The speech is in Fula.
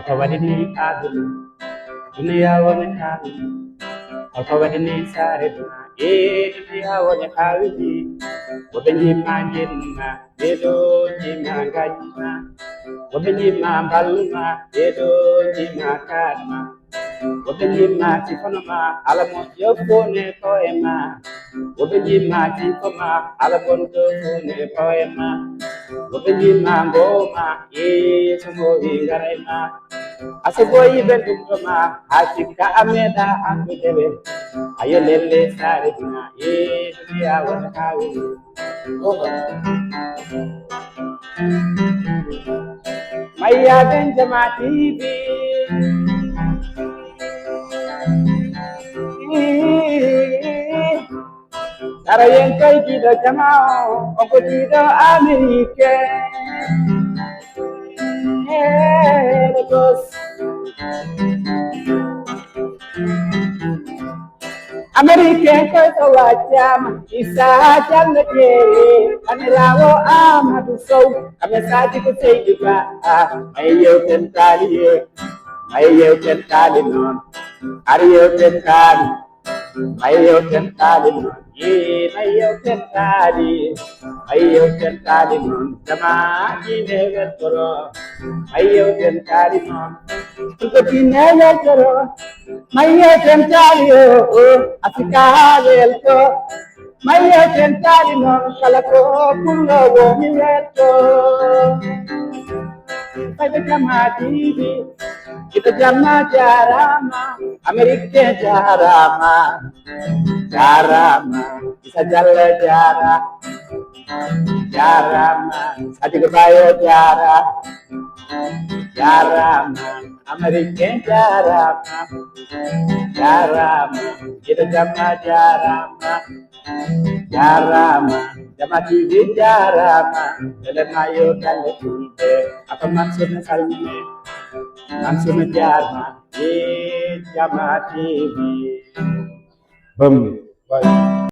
Okawadini adulu, dunia wone hawi. Okawadini sareduna, dunia wone hawi. Wabenji manjina, dedo jima gajina. Wabenji mambaluma, dedo jima kadma. Wabenji tifonoma, alamo yofone poema. Wabenji tifoma, alabon tofone poema. Wabenji ngoma, sumo hingarema. Aseboyi benduma, asika ameda ambedebe. Ayolele sareduna, dunia wone hawi. Maya Benjama TV. Tara yang kai kita jamao, aku tidak Amerika. Terus Amerika kau wajam, kisah jangan kiri. Anelawo amadu sau, kami saji kusai juga. Ayo tentali non, ayo tentali. Ayo tentali non, ayo tentali non. Sama kini betoro, ayo tentali non. Untuk kini betoro, ayo tentali oh, asikale elto. Ayo tentali non, kalako pulo womi weto. Ayo jamadi, kita jama jarama, Amerika jarama, bisa jalan jarama, adik bayo jarama, Amerika jarama, kita jama jarama, jama TV jarama, dalam ayo dalam TV, apa maksudnya salmine? Maksudnya jarma, jama TV. Bum.